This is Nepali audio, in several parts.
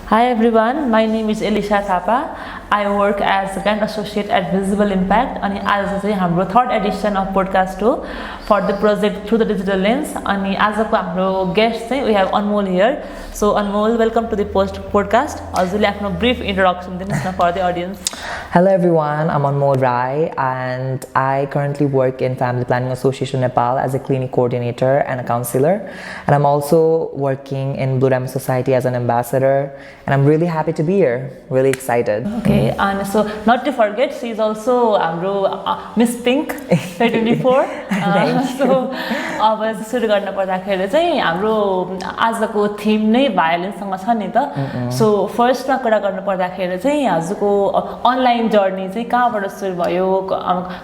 Hi everyone, my name is Elisha Thapa. I work as a grant associate at Visible Impact and आज चाहिँ हाम्रो third edition of podcast हो for the project Through the Digital Lens अनि आजको हाम्रो guest चाहिँ we have Anmol here. So Anmol, welcome to the podcast. हजुरले आफ्नो brief introduction दिनुस् न for the audience. Hello everyone, I'm Anmol Rai and I currently work in Family Planning Association Nepal as a clinic coordinator and a counselor, and I'm also working in Blue Diamond Society as an ambassador, and I'm really happy to be here, really excited. Okay, and so not to forget, she is also Miss Pink 2024. So अब सुरु गर्न पर्दाखेरि चाहिँ हाम्रो आजको थीम नै भायोलेन्स सँग छ नि त. सो फर्स्टमा कुरा गर्नु पर्दाखेरि चाहिँ हजुरको अनलाइन जर्नी चाहिँ कहाँबाट सुरु भयो,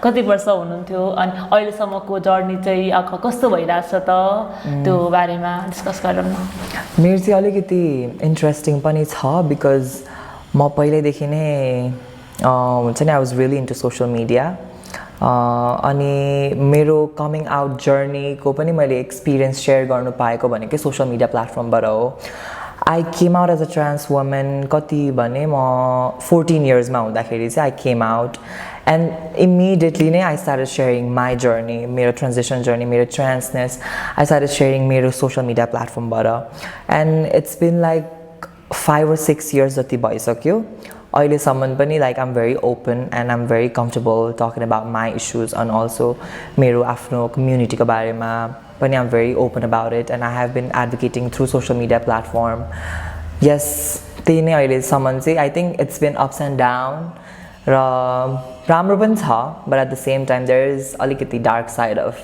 कति वर्ष हुनुहुन्थ्यो अनि अहिलेसम्मको जर्नी चाहिँ कस्तो भइरहेछ त, त्यो बारेमा डिस्कस गरौँ न. मेरो चाहिँ अलिकति इन्ट्रेस्टिङ पनि छ बिकज म पहिल्यैदेखि नै हुन्छ नि I was really into social media अनि मेरो कमिङ आउट जर्नीको पनि मैले एक्सपिरियन्स सेयर गर्नु पाएको भनेकै सोसियल मिडिया प्लेटफर्मबाट हो. I came out as a trans woman कति भने म 14 yearsमा हुँदाखेरि चाहिँ I came out and immediately नै I started sharing my journey, मेरो transition journey, मेरो transness. I started sharing मेरो social media platformबाट and it's been like 5 or 6 years जति भइसक्यो. अहिलेसम्म पनि like I'm very open and I'm very comfortable talking about my issues and also मेरो आफ्नो community को बारेमा पनि I'm very open about it and I have been advocating through social media platform. Yes, त्यही नै अहिलेसम्म चाहिँ I think it's been ups and down र राम्रो पनि छ, but at the same time there is अलिकति dark side of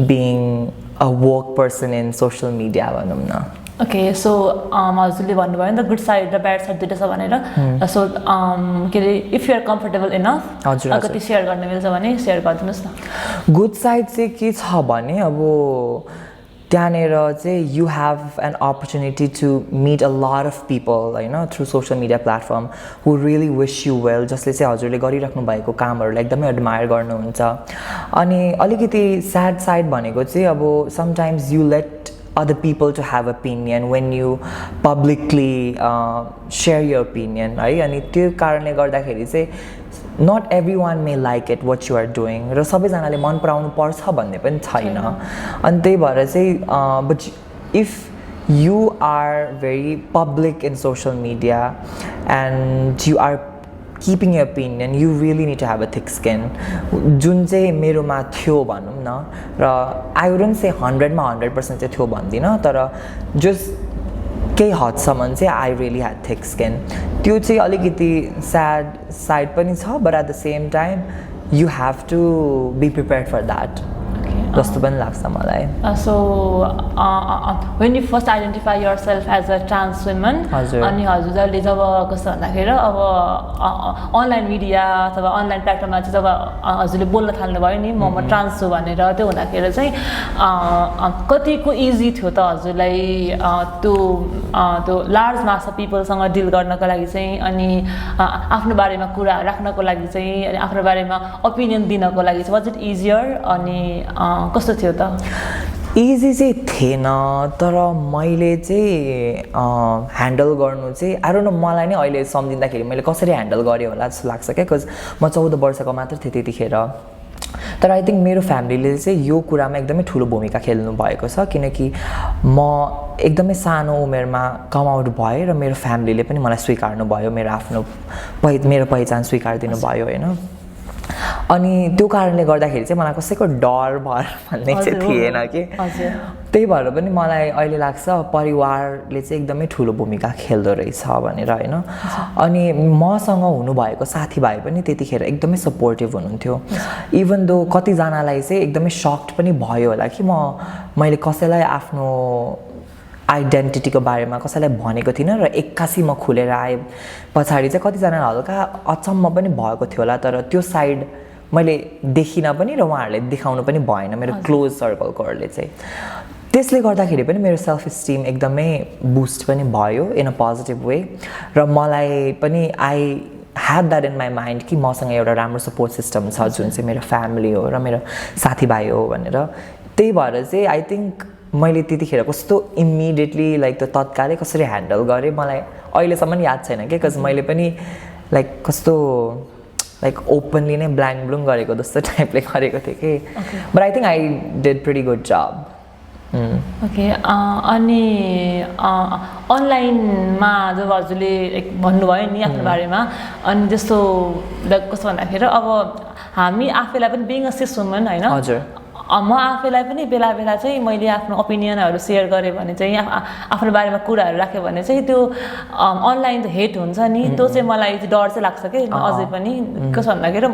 being a woke person in social media भनौँ न. Okay, so हजुरले भन्नुभयो नि त गुड साइड र ब्याड साइड दुईटा छ भनेर. सो के अरे if you are comfortable enough कति सेयर गर्न मिल्छ भने सेयर गरिदिनुहोस् न. गुड साइड चाहिँ के छ भने अब त्यहाँनिर चाहिँ you have an opportunity to meet a lot of people होइन through social media platform who really wish you well, जसले चाहिँ हजुरले गरिराख्नु भएको कामहरूलाई एकदमै एडमायर गर्नुहुन्छ. अनि अलिकति स्याड साइड भनेको चाहिँ अब sometimes you late other people to have opinion when you publicly share your opinion, right? अनि त्यो कारणले गर्दाखेरि चाहिँ not everyone may like it what you are doing र सबैजनाले मन पराउनु पर्छ भन्ने पनि छैन. अनि त्यही भएर चाहिँ but if you are very public in social media and you are keeping your opinion, you really need to have a thick skin. जुन चाहिँ मेरोमा थियो भनौँ न, र I wouldn't say 100मा 100% चाहिँ थियो भन्दिनँ, तर जस्ट केही हदसम्म चाहिँ I really had thick skin. त्यो चाहिँ अलिकति sad side पनि छ, but at the same time you have to be prepared for that. जस्तो पनि लाग्छ मलाई. So when you first identify yourself as a trans woman अनि हजुरले जब कस्तो भन्दाखेरि अब अनलाइन मिडिया अथवा अनलाइन प्लेटफर्ममा चाहिँ जब हजुरले बोल्न थाल्नुभयो नि म ट्रान्स छु भनेर, त्यो हुँदाखेरि चाहिँ कतिको इजी थियो त हजुरलाई त्यो लार्ज मास अफ पिपलसँग डिल गर्नको लागि चाहिँ अनि आफ्नो बारेमा कुरा राख्नको लागि चाहिँ अनि आफ्नो बारेमा ओपिनियन दिनको लागि चाहिँ वाज इट इजियर अनि कस्तो थियो त? इजी चाहिँ थिएन, तर मैले चाहिँ ह्यान्डल गर्नु चाहिँ आई डोन्ट नो, मलाई नै अहिले सम्झिँदाखेरि मैले कसरी ह्यान्डल गरेँ होला जस्तो लाग्छ क्या. बिकज म 14 वर्षको मात्र थिएँ त्यतिखेर. तर आई थिङ्क मेरो फ्यामिलीले चाहिँ यो कुरामा एकदमै ठुलो भूमिका खेल्नु भएको छ, किनकि म एकदमै सानो उमेरमा कम आउट भएँ र मेरो फ्यामिलीले पनि मलाई स्वीकार्नु भयो, मेरो पहिचान स्वीकारिदिनु भयो होइन. अनि त्यो कारणले गर्दाखेरि चाहिँ मलाई कसैको डर भर भन्ने चाहिँ थिएन कि. त्यही भएर पनि मलाई अहिले लाग्छ परिवारले चाहिँ एकदमै ठुलो भूमिका खेल्दो रहेछ भनेर होइन. अनि मसँग हुनुभएको साथीभाइ पनि त्यतिखेर एकदमै सपोर्टिभ हुनुहुन्थ्यो. इभन दो कतिजनालाई चाहिँ एकदमै सक्ड पनि भयो होला कि मैले कसैलाई आफ्नो आइडेन्टिटीको बारेमा कसैलाई भनेको थिइनँ र एक्कासी म खुलेर आएँ पछाडि चाहिँ कतिजनालाई हल्का अचम्म पनि भएको थियो होला, तर त्यो साइड मैले देखिनँ पनि र उहाँहरूले देखाउनु पनि भएन मेरो क्लोज सर्कलकोहरूले चाहिँ. त्यसले गर्दाखेरि पनि मेरो सेल्फ इस्टिम एकदमै बुस्ट पनि भयो इन अ पोजिटिभ वे र मलाई पनि I had that in my mind कि मसँग एउटा राम्रो सपोर्ट सिस्टम छ जुन चाहिँ मेरो फ्यामिली हो र मेरो साथीभाइ हो भनेर. त्यही भएर चाहिँ आई थिङ्क मैले त्यतिखेर कस्तो इमिडिएटली लाइक त्यो तत्कालै कसरी ह्यान्डल गरेँ मलाई अहिलेसम्म याद छैन के बिकज मैले पनि लाइक कस्तो लाइक ओपनली नै ब्ल्याङ्क ब्लुङ गरेको जस्तो टाइपले गरेको थिएँ कि but I think I did pretty good जब ओके अनि अनलाइनमा जब हजुरले भन्नुभयो नि आफ्नो बारेमा अनि त्यस्तो कस्तो भन्दाखेरि अब हामी आफैलाई पनि बिङ अ सिस वुमन होइन हजुर म आफैलाई पनि बेला बेला चाहिँ मैले आफ्नो ओपिनियनहरू सेयर गरेँ भने चाहिँ आफ्नो बारेमा कुराहरू राख्यो भने चाहिँ त्यो अनलाइन हेट हुन्छ नि त्यो चाहिँ मलाई डर चाहिँ लाग्छ कि अझै पनि कसो भन्दाखेरि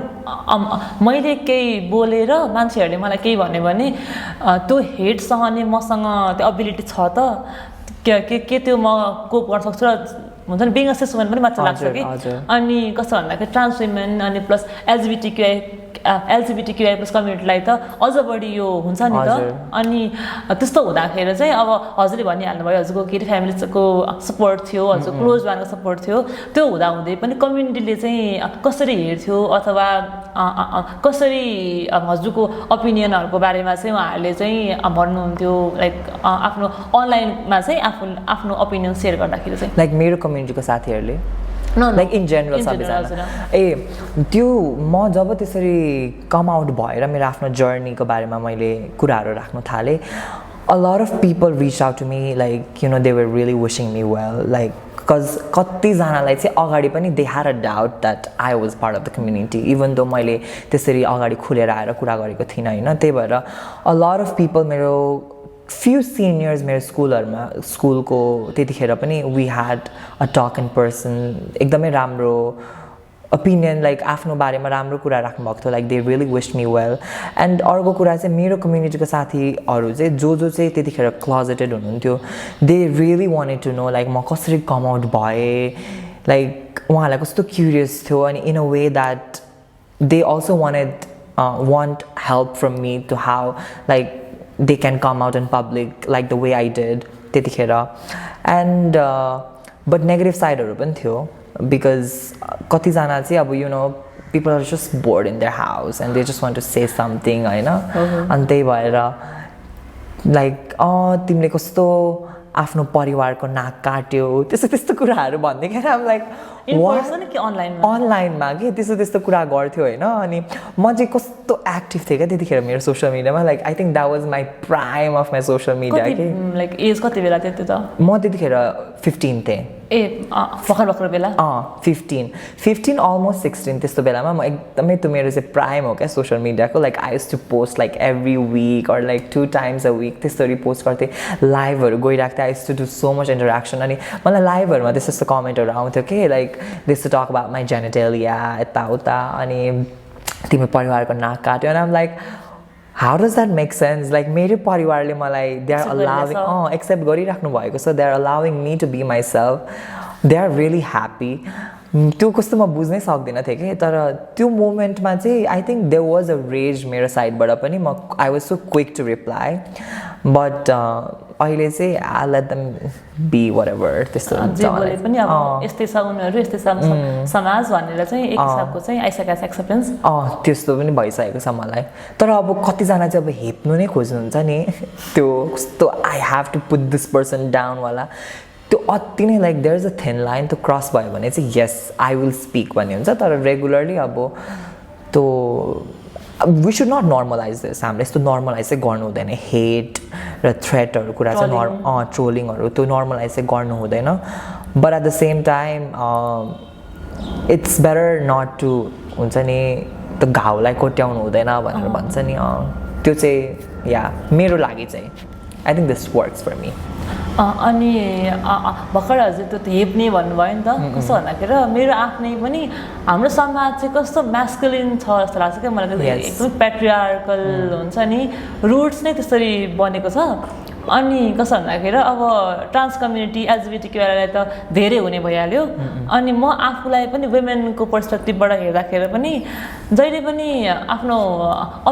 मैले केही बोलेर मान्छेहरूले मलाई केही भन्यो भने त्यो हेट सहने मसँग त्यो एबिलिटी छ त के त्यो म कोप गर्न सक्छु र हुन्छ नि बिङ अ सिस वुमन पनि मात्र लाग्छ कि अनि कस्तो भन्दाखेरि ट्रान्स वुमेन अनि प्लस LGBTQIA प्लस कम्युनिटीलाई त अझ बढी यो हुन्छ नि त अनि त्यस्तो हुँदाखेरि चाहिँ अब हजुरले भनिहाल्नुभयो हजुरको के अरे फ्यामिलीको सपोर्ट थियो हजुर क्लोज वानको सपोर्ट थियो त्यो हुँदाहुँदै पनि कम्युनिटीले चाहिँ कसरी हेर्थ्यो अथवा कसरी हजुरको ओपिनियनहरूको बारेमा चाहिँ उहाँहरूले चाहिँ भन्नुहुन्थ्यो लाइक आफ्नो अनलाइनमा चाहिँ आफ्नो ओपिनियन सेयर गर्दाखेरि चाहिँ लाइक मेरो कम्युनिटीको साथीहरूले लाइक इन जेनरल सबैजना त्यो म जब त्यसरी कम आउट भएर मेरो आफ्नो जर्नीको बारेमा मैले कुराहरू राख्न थालेँ a lot of people reached out to me like you know they were really wishing me well like because कतिजनालाई चाहिँ अगाडि पनि they had a doubt that I was part of the community even though मैले त्यसरी अगाडि खुलेर आएर कुरा गरेको थिइनँ होइन त्यही भएर a lot of people मेरो few seniors मेरो स्कुलको त्यतिखेर पनि we had a talk in person एकदमै राम्रो ओपिनियन लाइक आफ्नो बारेमा राम्रो कुरा राख्नुभएको थियो like they really wish me well and अर्को कुरा चाहिँ मेरो कम्युनिटीको साथीहरू चाहिँ जो चाहिँ त्यतिखेर क्लोजेटेड हुनुहुन्थ्यो they really wanted to know like म कसरी कम आउट भएँ लाइक उहाँहरूलाई कस्तो क्युरियस थियो अनि in a way that they also want help from me to how like they can come out in public like the way I did त्यतिखेर and but negative sideहरू पनि थियो because कतिजना चाहिँ अब you know people are just bored in their house and they just want to say something होइन अनि त्यही भएर like तिमीले कस्तो आफ्नो परिवारको नाक काट्यो त्यस्तो कुराहरू भन्दैखेर I'm like अनलाइनमा कि त्यस्तो कुरा गर्थ्यो होइन अनि म चाहिँ कस्तो एक्टिभ थिएँ क्या त्यतिखेर मेरो सोसियल मिडियामा like I think that was my prime of my social media कि लाइक एज कति बेला थियो त्यो त म त्यतिखेर 15 थिएँ भर्खर बेला 15 अलमोस्ट 16 त्यस्तो बेलामा म एकदमै त्यो मेरो चाहिँ प्राइम हो क्या सोसियल मिडियाको like I used to post like every week or like 2 times a week त्यस्तोरी पोस्ट गर्थेँ लाइभहरू गइरहेको थिएँ I used to do so much interaction अनि मलाई लाइभहरूमा त्यस्तो कमेन्टहरू आउँथ्यो कि like this to talk about my genitalia यताउता अनि तिम्रो परिवारको नाक काट्यो अनि um like how does that make sense like मेरो परिवारले मलाई they are allowing accept गरिराख्नु भएको छ they are allowing me to be myself they are really happy त्यो कस्तो म बुझ्नै सक्दिनँ थिएँ कि तर त्यो मोमेन्टमा चाहिँ I think there was a rage मेरो साइडबाट पनि म I was so quick to reply but अहिले चाहिँ I let them be whatever त्यस्तो जे बोले पनि अब यस्तै छ उनीहरू यस्तै छ समाज भनेर चाहिँ एक हिसाबको चाहिँ आइसकेको छ एक्सेप्टेन्स त्यस्तो पनि भइसकेको छ मलाई तर अब कतिजना चाहिँ अब हेप्नु नै खोज्नुहुन्छ नि त्यो कस्तो I have to put this person down वाला त्यो अति नै like there is a thin line त्यो क्रस भयो भने चाहिँ यस आई विल स्पिक भन्ने हुन्छ तर रेगुलरली अब त्यो we should not normalise this हामीले यस्तो नर्मलाइज चाहिँ गर्नु हुँदैन हेट र थ्रेटहरू कुरा चाहिँ ट्रोलिङहरू त्यो नर्मलाइज चाहिँ गर्नु हुँदैन but at the same time it's better not to हुन्छ नि त्यो घाउलाई कोट्याउनु हुँदैन भनेर भन्छ नि त्यो चाहिँ या मेरो लागि चाहिँ I think this works for me अनि भर्खर हजुर त्यो हेप्ने भन्नुभयो नि त कस्तो भन्दाखेरि मेरो आफ्नै पनि हाम्रो समाज चाहिँ कस्तो म्यास्कुलिन छ जस्तो लाग्छ क्या मलाई एकदमै प्याट्रियार्कल हुन्छ नि रुट्स नै त्यसरी बनेको छ अनि कस्तो भन्दाखेरि अब ट्रान्स कम्युनिटी एलजिबिटीक्यूआईलाई त धेरै हुने भइहाल्यो अनि म आफूलाई पनि वुमेनको पर्सपेक्टिभबाट हेर्दाखेरि पनि जहिले पनि आफ्नो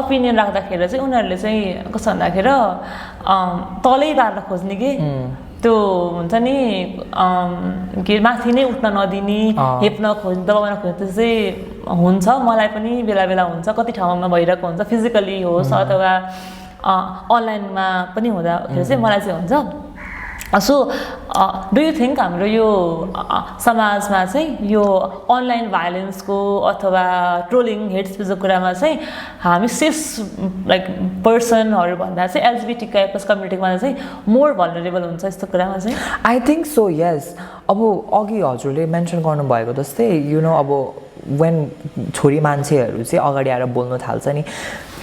ओपिनियन राख्दाखेरि चाहिँ उनीहरूले चाहिँ कस्तो भन्दाखेरि तलै पार्न खोज्ने कि त्यो हुन्छ नि के माथि नै उठ्न नदिने हेप्न खोज्ने दबाउन खोज्ने त्यो चाहिँ हुन्छ मलाई पनि बेला बेला हुन्छ कति ठाउँमा भइरहेको हुन्छ फिजिकली होस् अथवा अनलाइनमा पनि हुँदाखेरि चाहिँ मलाई चाहिँ हुन्छ सो डु यु थिङ्क हाम्रो यो समाजमा चाहिँ यो अनलाइन भायोलेन्सको अथवा ट्रोलिङ हेट स्पिचको कुरामा चाहिँ हामी सेफ लाइक पर्सनहरू भन्दा चाहिँ एलजिबिटिक्यू प्लस कम्युनिटीमा चाहिँ मोर भलनरेबल हुन्छ यस्तो कुरामा चाहिँ आई थिङ्क सो यस अब अघि हजुरले मेन्सन गर्नुभएको जस्तै यु नो अब वेन छोरी मान्छेहरू चाहिँ अगाडि आएर बोल्नु थाल्छ नि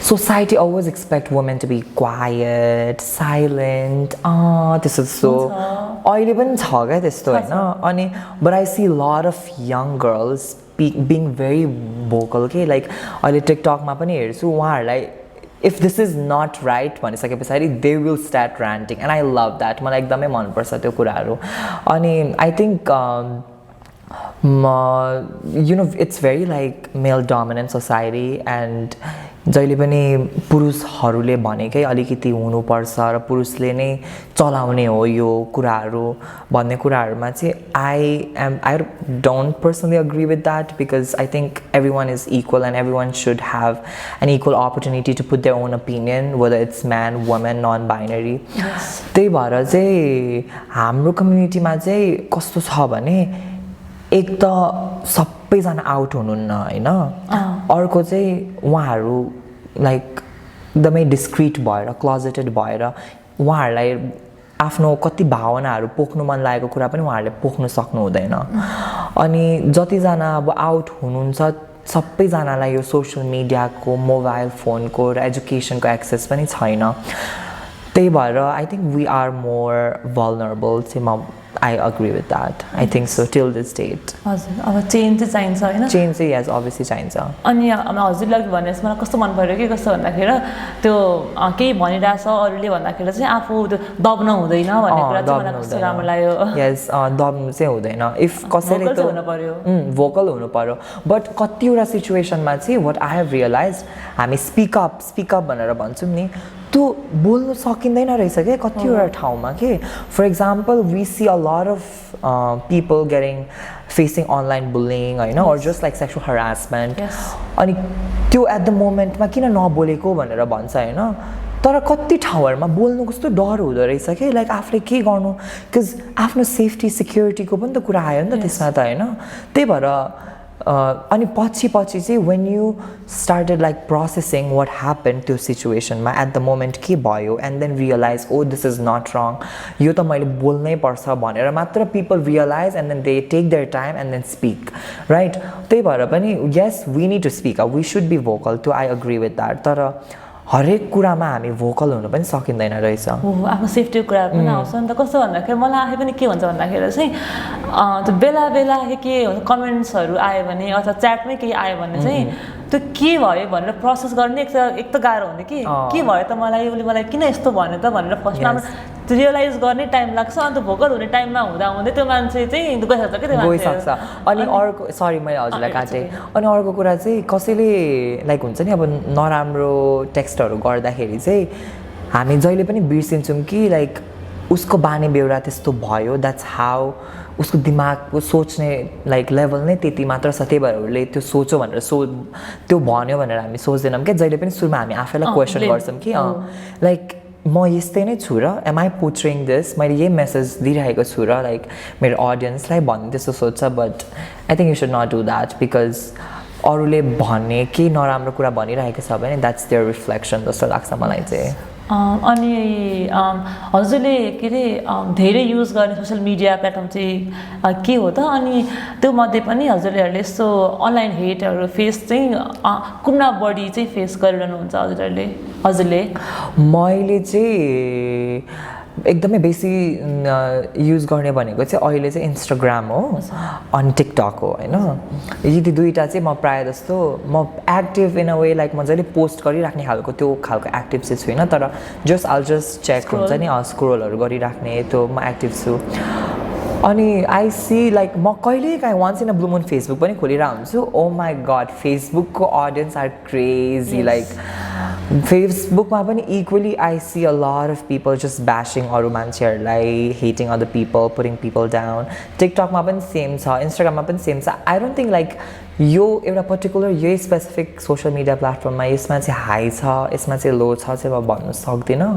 society always expect women to be quiet, silent, त्यस्तो अहिले पनि छ क्या त्यस्तो होइन अनि but I see a lot of young girls being very vocal के like अहिले टिकटकमा पनि हेर्छु उहाँहरूलाई if this is not right भनिसके पछाडि they will start ranting and I love that मलाई एकदमै मनपर्छ त्यो कुराहरू अनि I think you know it's very like male dominant society and जहिले पनि पुरुषहरूले भनेकै अलिकति हुनुपर्छ र पुरुषले नै चलाउने हो यो कुराहरू भन्ने कुराहरूमा चाहिँ I don't personally agree with that because I think everyone is equal and everyone should have an equal opportunity to put their own opinion whether it's man, woman, non-binary. त्यही भएर चाहिँ हाम्रो कम्युनिटीमा चाहिँ कस्तो छ भने एक त सबैजना आउट हुनुहुन्न होइन अर्को चाहिँ उहाँहरू लाइक एकदमै डिस्क्रिट भएर क्लोजेटेड भएर उहाँहरूलाई आफ्नो कति भावनाहरू पोख्नु मन लागेको कुरा पनि उहाँहरूले पोख्नु सक्नु हुँदैन अनि जतिजना अब आउट हुनुहुन्छ सबैजनालाई यो सोसियल मिडियाको मोबाइल फोनको र एजुकेसनको एक्सेस पनि छैन त्यही भएर I think we are more vulnerable चाहिँ I agree with that. I think so till this date. हजुर अब चेन्ज चाहिँ चाहिन्छ हैन चेन्ज चाहिँ यस obviously चाहिन्छ अनि हजुरले अघि भनेपछि मलाई कस्तो मन पर्यो कि कस्तो भन्दाखेरि त्यो केही भनिरहेछ अरूले भन्दाखेरि चाहिँ आफू त्यो दब्न हुँदैन भन्ने कुरा चाहिँ मलाई कस्तो राम्रो लाग्यो यस दब्नु चाहिँ हुँदैन इफ कसैले त हुनु पर्यो भोकल हुनु पर्यो बट कतिवटा सिचुएसनमा चाहिँ व्हाट आई हेभ रियलाइज हामी स्पिक अप भनेर भन्छौँ नि त्यो बोल्नु सकिँदैन रहेछ के कतिवटा ठाउँमा के for example we see a lot of people facing online bullying होइन or just like sexual harassment अनि त्यो at the moment मा किन नबोलेको भनेर भन्छ होइन तर कति ठाउँहरुमा बोल्नु कस्तो डर हुँदो रहेछ के लाइक आफूले के गर्नु बिकज आफ्नो सेफ्टी सिक्युरिटीको पनि त कुरा आयो नि त त्यसमा त होइन त्यही भएर अनि पछि चाहिँ when you started like processing what happened त्यो सिचुएसनमा at the moment के भयो and then realize oh this is not wrong यो त मैले बोल्नै पर्छ भनेर मात्र people realize and then they take their time and then speak right त्यही भएर पनि yes we need to speak up we should be vocal too I agree with that तर हरेक कुरामा हामी भोकल हुन पनि सकिँदैन रहेछ आफ्नो सेफ्टीको कुरा पनि आउँछ नि त कस्तो भन्दाखेरि मलाई आफै पनि के भन्छ भन्दाखेरि चाहिँ त्यो बेला के कमेन्ट्सहरू आयो भने अथवा च्याटमै केही आयो भने चाहिँ त्यो के भयो भनेर प्रोसेस गर्ने एक त गाह्रो हुने के भयो त मलाई उसले मलाई किन यस्तो भन्यो त भनेर फर्स्टमा रियलाइज गर्ने टाइम लाग्छ अन्त भोकल हुने टाइममा हुँदै त्यो मान्छे चाहिँ गइसक्छ के त्यो गइसक्छ अनि अर्को सरी मैले हजुरलाई काटेँ अनि अर्को कुरा चाहिँ कसैले लाइक हुन्छ नि अब नराम्रो टेक्स्टहरू गर्दाखेरि चाहिँ हामी जहिले पनि बिर्सिन्छौँ कि लाइक उसको बानी बेहोरा त्यस्तो भयो द्याट्स हाउ उसको दिमागको सोच्ने लाइक लेभल नै त्यति मात्र छ त्यही भएर उसले त्यो सोच्यो भनेर त्यो भन्यो भनेर हामी सोच्दैनौँ क्या जहिले पनि सुरुमा हामी आफैलाई क्वेसन गर्छौँ कि लाइक म यस्तै नै छु र एम आई पोर्ट्रेइङ दिस मैले यही मेसेज दिइरहेको छु र लाइक मेरो अडियन्सलाई भन्ने त्यस्तो सोध्छ but I think you should not do that because अरूले भन्ने केही नराम्रो कुरा भनिरहेको छ भने द्याट्स देयर रिफ्लेक्सन जस्तो लाग्छ मलाई चाहिँ अनि हजुरले के अरे धेरै युज गर्ने सोसियल मिडिया प्लेटफर्म चाहिँ के हो त अनि त्यो मध्ये पनि हजुरहरूले यस्तो अनलाइन हेटहरू फेस चाहिँ कुन बढी चाहिँ फेस गरिरहनुहुन्छ हजुरले मैले चाहिँ एकदमै बेसी युज गर्ने भनेको चाहिँ अहिले चाहिँ इन्स्टाग्राम हो अनि टिकटक हो होइन यी दुईवटा चाहिँ म प्रायः जस्तो म active in a way like म जहिले पोस्ट गरिराख्ने त्यो खालको एक्टिभ चाहिँ छुइनँ तर जस्ट चेक हुन्छ नि स्क्रोलहरू गरिराख्ने त्यो म एक्टिभ छु अनि आई सी लाइक म कहिलेकाहीँ once in a blue moon Facebook पनि खोलिरहेको हुन्छु ओ माई गड फेसबुकको अडियन्स आर क्रेजी लाइक फेसबुकमा पनि equally I see a lot of people just bashing अरू मान्छेहरूलाई hating other people putting people down टिकटकमा पनि सेम छ इन्स्टाग्राममा पनि सेम छ आई डोन्ट थिङ्क लाइक यो एउटा पर्टिकुलर यही स्पेसिफिक सोसियल मिडिया प्लेटफर्ममा यसमा चाहिँ हाई छ यसमा चाहिँ लो छ चाहिँ म भन्नु सक्दिनँ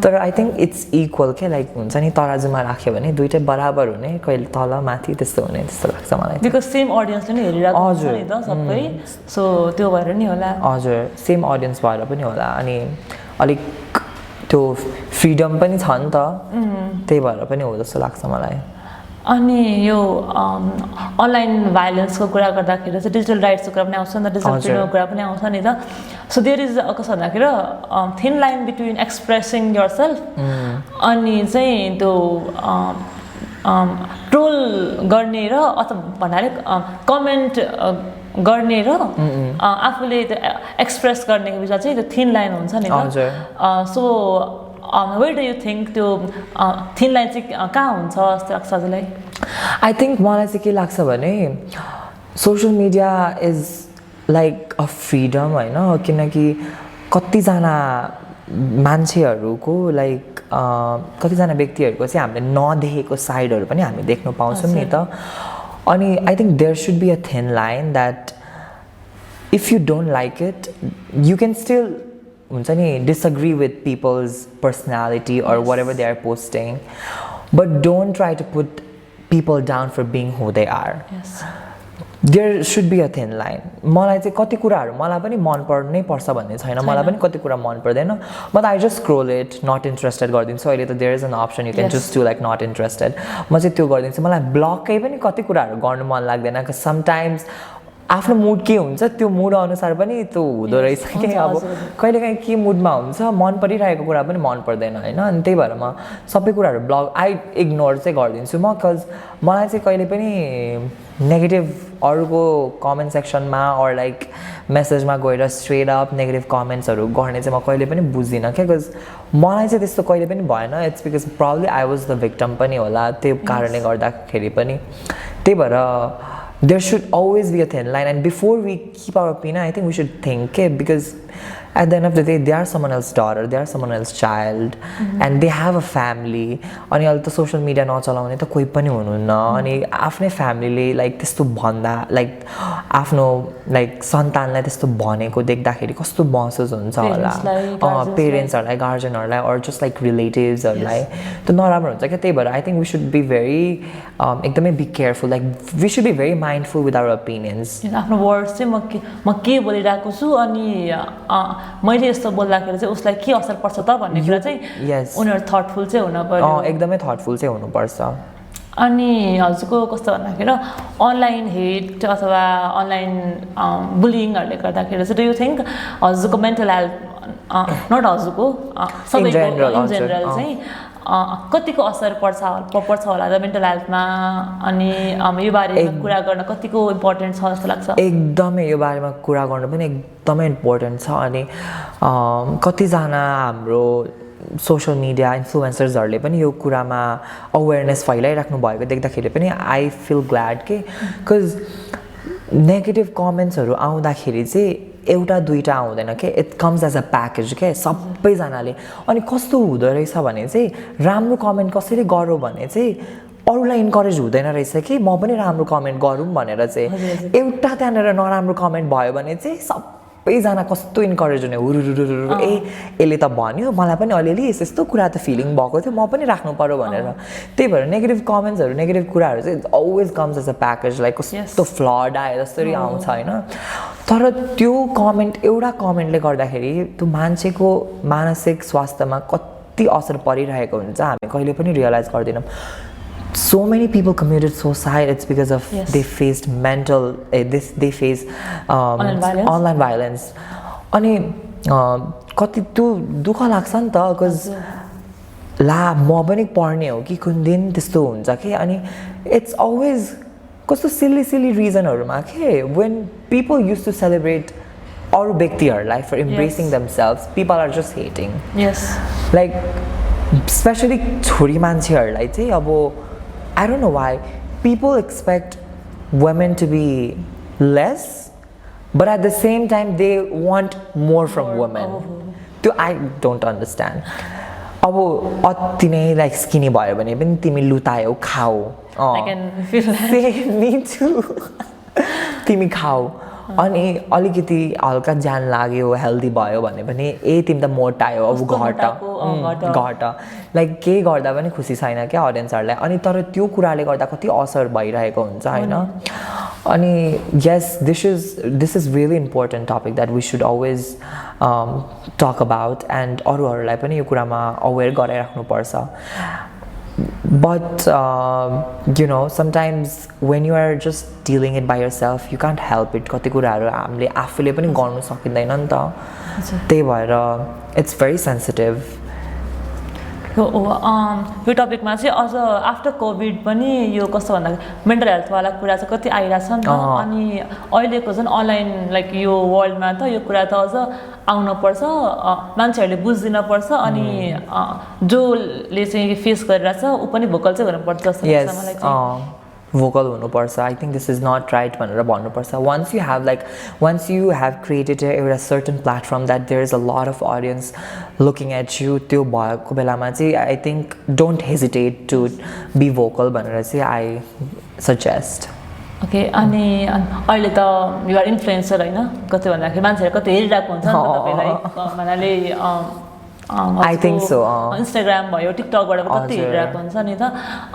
तर आई थिङ्क इट्स इक्वल के लाइक हुन्छ नि तराजुमा राख्यो भने दुइटै बराबर हुने कहिले तल माथि त्यस्तो हुने त्यस्तो लाग्छ मलाई बिकज सेम अडियन्सले नै हेरिरहेको हुन्छ नि त सबै सो त्यो भएर नि होला हजुर सेम अडियन्स भएर पनि होला अनि अलिक त्यो फ्रिडम पनि छ नि त त्यही भएर पनि हो जस्तो लाग्छ मलाई अनि यो अनलाइन भाइलेन्सको कुरा गर्दाखेरि चाहिँ डिजिटल राइट्सको कुरा पनि आउँछ नि त डिजिटल फ्रिडमको कुरा पनि आउँछ नि त सो देयर इज कस्तो भन्दाखेरि thin line between expressing yourself अनि चाहिँ त्यो ट्रोल गर्ने र अथवा भन्नाले कमेन्ट गर्ने र आफूले त्यो एक्सप्रेस गर्नेको बिचमा चाहिँ त्यो थिन लाइन हुन्छ नि त so where do you think त्यो थिन लाइन चाहिँ कहाँ हुन्छ जस्तो लाग्छ हजुरलाई आई थिङ्क मलाई चाहिँ के लाग्छ भने social media is like a freedom होइन किनकि कतिजना मान्छेहरूको लाइक कतिजना व्यक्तिहरूको चाहिँ हामीले नदेखेको साइडहरू पनि हामी देख्न पाउँछौँ नि त अनि I think there should be a thin line that if you don't like it you can still हुन्छ नि disagree with people's personality or whatever they are posting but don't try to put people down for being who they are there should be a thin line मलाई चाहिँ कति कुराहरू मलाई पनि मन पर्नै पर्छ भन्ने छैन मलाई पनि कति कुरा मन पर्दैन म त I just scroll it not interested गरिदिन्छु अहिले त there is an option you can just do like not interested म चाहिँ त्यो गरिदिन्छु मलाई ब्लकै पनि कति कुराहरू गर्नु मन लाग्दैन कि समटाइम्स आफ्नो मुड के हुन्छ त्यो मुड अनुसार पनि त्यो हुँदो रहेछ कि अब कहिलेकाहीँ के मुडमा हुन्छ मन परिरहेको कुरा पनि मन पर्दैन होइन अनि त्यही भएर म सबै कुराहरू ब्लग आई इग्नोर चाहिँ गरिदिन्छु म बिकज मलाई चाहिँ कहिले पनि नेगेटिभ अरूको कमेन्ट सेक्सनमा अर लाइक मेसेजमा गएर स्ट्रेट अप नेगेटिभ कमेन्ट्सहरू गर्ने चाहिँ म कहिले पनि बुझ्दिनँ क्या बिकज मलाई चाहिँ त्यस्तो कहिले पनि भएन it's because probably I was the victim पनि होला त्यो कारणले गर्दाखेरि पनि त्यही भएर there should always be a thin line and before we keep our opinion I think we should think because at the end of the day they are someone else's daughter they are someone else's child and they have a family अनि अहिले त सोसियल मिडिया नचलाउने त कोही पनि हुनुहुन्न अनि आफ्नै फ्यामिलीले लाइक त्यस्तो भन्दा लाइक आफ्नो लाइक सन्तानलाई त्यस्तो भनेको देख्दाखेरि कस्तो महसुस हुन्छ होला पेरेन्ट्सहरूलाई गार्जेनहरूलाई अर जस्ट लाइक रिलेटिभ्सहरूलाई त्यो नराम्रो हुन्छ क्या त्यही भएर I think we should be very एकदमै be careful like we should be very mindful with our opinions आफ्नो वर्ड्स चाहिँ म के बोलिरहेको छु अनि मैले यस्तो बोल्दाखेरि चाहिँ उसलाई के असर पर्छ त भन्ने कुरा चाहिँ उनीहरू थटफुल चाहिँ हुन पर्यो एकदमै थटफुल चाहिँ हुनुपर्छ अनि हजुरको कस्तो भन्दाखेरि अनलाइन हेट अथवा अनलाइन बुलिङहरूले गर्दाखेरि चाहिँ डु यु थिङ्क हजुरको मेन्टल हेल्थ नट हजुरको सबैको इन जेनरल चाहिँ कतिको असर पर्छ होला त मेन्टल हेल्थमा अनि यो बारेमा कुरा गर्न कतिको इम्पोर्टेन्ट छ जस्तो लाग्छ एकदमै यो बारेमा कुरा गर्नु पनि एकदमै इम्पोर्टेन्ट छ अनि कतिजना हाम्रो सोसियल मिडिया इन्फ्लुएन्सर्सहरूले पनि यो कुरामा अवेरनेस फैलाइराख्नु भएको देख्दाखेरि पनि आई फिल ग्ल्याड के बिकज नेगेटिभ कमेन्ट्सहरू आउँदाखेरि चाहिँ एउटा दुईवटा आउँदैन के it comes as a package के सबैजनाले अनि कस्तो हुँदो रहेछ भने चाहिँ राम्रो कमेन्ट कसैले गरौँ भने चाहिँ अरूलाई इन्करेज हुँदैन रहेछ कि म पनि राम्रो कमेन्ट गरौँ भनेर चाहिँ एउटा त्यहाँनिर नराम्रो कमेन्ट भयो भने चाहिँ सबैजना कस्तो इन्करेज हुने हुरुरुरुरु ए यसले त भन्यो मलाई पनि अलिअलि यस्तो कुरा त फिलिङ भएको थियो म पनि राख्नु पर्यो भनेर त्यही भएर नेगेटिभ कमेन्ट्सहरू नेगेटिभ कुराहरू चाहिँ always comes as a package like कस्तो फ्लड आए जसरी आउँछ होइन तर त्यो कमेन्ट एउटा कमेन्टले गर्दाखेरि त्यो मान्छेको मानसिक स्वास्थ्यमा कति असर परिरहेको हुन्छ हामी कहिले पनि रियलाइज गर्दैनौँ so many people committed suicide it's because of they faced they face online violence अनि कति त्यो दुःख लाग्छ नि त बिकज ला म पनि पढ्ने हो कि कुन दिन त्यस्तो हुन्छ कि अनि इट्स अलवेज कस्तो सिली रिजनहरूमा के when people used to celebrate अरू व्यक्तिहरूलाई for embracing themselves people are just hating like especially छोरी मान्छेहरूलाई चाहिँ अब I don't know why people expect women to be less but at the same time they want more from women I don't understand अब अति नै लाइक स्किनी भयो भने पनि तिमी लुतायौ खाऊ I can feel that me too तिमी खाऊ अनि अलिकति हल्का ज्यान लाग्यो हेल्दी भयो भने पनि तिमी त मोटायो अब घट लाइक केही गर्दा पनि खुसी छैन क्या अडियन्सहरूलाई अनि तर त्यो कुराले गर्दा कति असर भइरहेको हुन्छ होइन अनि यस this is really important topic that we should always talk about and अरूहरूलाई पनि यो कुरामा अवेर गराइराख्नुपर्छ But you know, sometimes when you are just dealing it by yourself, you can't help it. कति कुराहरू हामीले आफूले पनि गर्नु सकिँदैन नि त त्यही भएर it's very sensitive. यो टपिकमा चाहिँ अझ आफ्टर कोभिड पनि यो कस्तो भन्दाखेरि मेन्टल हेल्थवाला कुरा चाहिँ कति आइरहेछ नि त अनि अहिलेको जुन अनलाइन लाइक यो वर्ल्डमा त यो कुरा त अझ आउनुपर्छ मान्छेहरूले बुझिदिनुपर्छ अनि जसले चाहिँ फेस गरिरहेछ ऊ पनि भोकल चाहिँ हुनुपर्छ जस्तो लाग्छ मलाई चाहिँ vocal हुनुपर्छ I think this is not right भनेर भन्नुपर्छ once you have created a certain platform that there is a lot of audience looking at you त्यो भएको बेलामा चाहिँ I think don't hesitate to be vocal भनेर चाहिँ I suggest ओके अनि अहिले त युआर इन्फ्लुएन्सर होइन कति भन्दाखेरि मान्छेहरू कति हेरिरहेको हुन्छ नि त तपाईँलाई भन्नाले I think so. इन्स्टाग्राम भयो टिकटकबाट कति हेरिरहेको हुन्छ नि त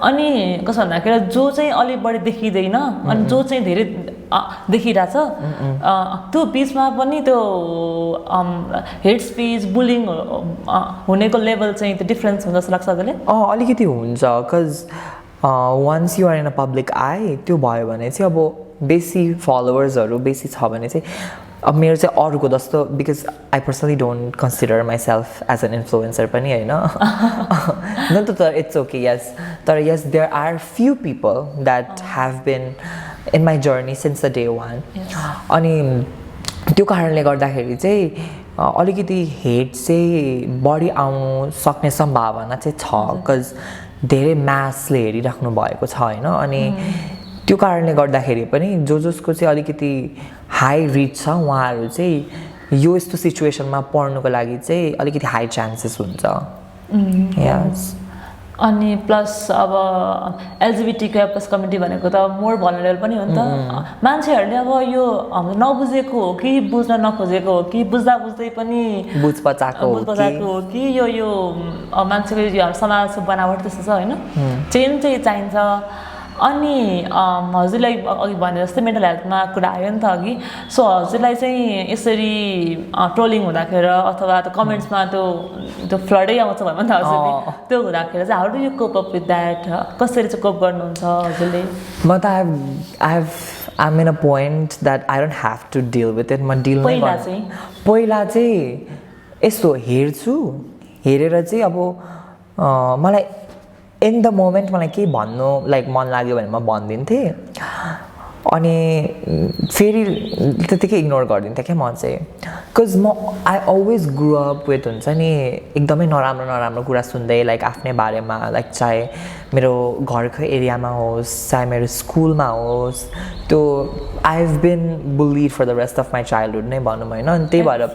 अनि कस्तो भन्दाखेरि जो चाहिँ अलिक बढी देखिँदैन अनि जो चाहिँ धेरै देखिरहेछ त्यो बिचमा पनि त्यो हेट स्पिच बुलिङ हुनेको लेभल चाहिँ त्यो डिफ्रेन्स हुन्छ जस्तो लाग्छ तपाईँले अलिकति हुन्छ because once you are in a public eye त्यो भयो भने चाहिँ अब बेसी फलोवर्सहरू बेसी छ भने चाहिँ अब मेरो चाहिँ अरूको जस्तो because I personally don't consider myself as an influencer पनि होइन न त इट्स ओके यस तर yes there are few people that have been in my journey since the day one अनि त्यो कारणले गर्दाखेरि चाहिँ अलिकति हेट चाहिँ बढी आउनु सक्ने सम्भावना चाहिँ छ बिकज धेरै म्यासले हेरिराख्नु भएको छ होइन अनि त्यो कारणले गर्दाखेरि पनि जसको चाहिँ अलिकति हाई रिच छ उहाँहरू चाहिँ यो यस्तो सिचुएसनमा पर्नुको लागि चाहिँ अलिकति हाई चान्सेस हुन्छ यस अनि प्लस अब LGBTQIA+ कम्युनिटी भनेको त मोर भलनरेबल पनि हो नि त मान्छेहरूले अब यो हाम्रो नबुझेको हो कि बुझ्न नखोजेको हो कि बुझ्दा बुझ्दै पनि बुझ पचाएको हो कि यो मान्छेको यो समाजको बनावट त्यस्तो छ होइन चेन्ज चाहिँ चाहिन्छ अनि हजुरलाई अघि भने जस्तै मेन्टल हेल्थमा कुरा आयो नि त अघि सो हजुरलाई चाहिँ यसरी ट्रोलिङ हुँदाखेरि अथवा त्यो कमेन्ट्समा त्यो फ्लडै आउँछ भनौँ नि त हजुरले त्यो हुँदाखेरि चाहिँ how do you cope up with that कसरी चाहिँ कोप गर्नुहुन्छ हजुरले म त I'm in a point that I don't have to deal with it म डिल नै गर्छु पहिला चाहिँ यस्तो हेरेर चाहिँ अब मलाई इन द मोमेन्ट मलाई केही भन्नु लाइक मन लाग्यो भने म भनिदिन्थेँ अनि फेरि त्यतिकै इग्नोर गरिदिन्थेँ क्या म चाहिँ because I always grow up with हुन्छ नि एकदमै नराम्रो कुरा सुन्दै लाइक आफ्नै बारेमा लाइक चाहे मेरो घरको एरियामा होस् चाहे मेरो स्कुलमा होस् त्यो I have been bullied for the rest of my childhood नै भनौँ होइन अनि त्यही भएर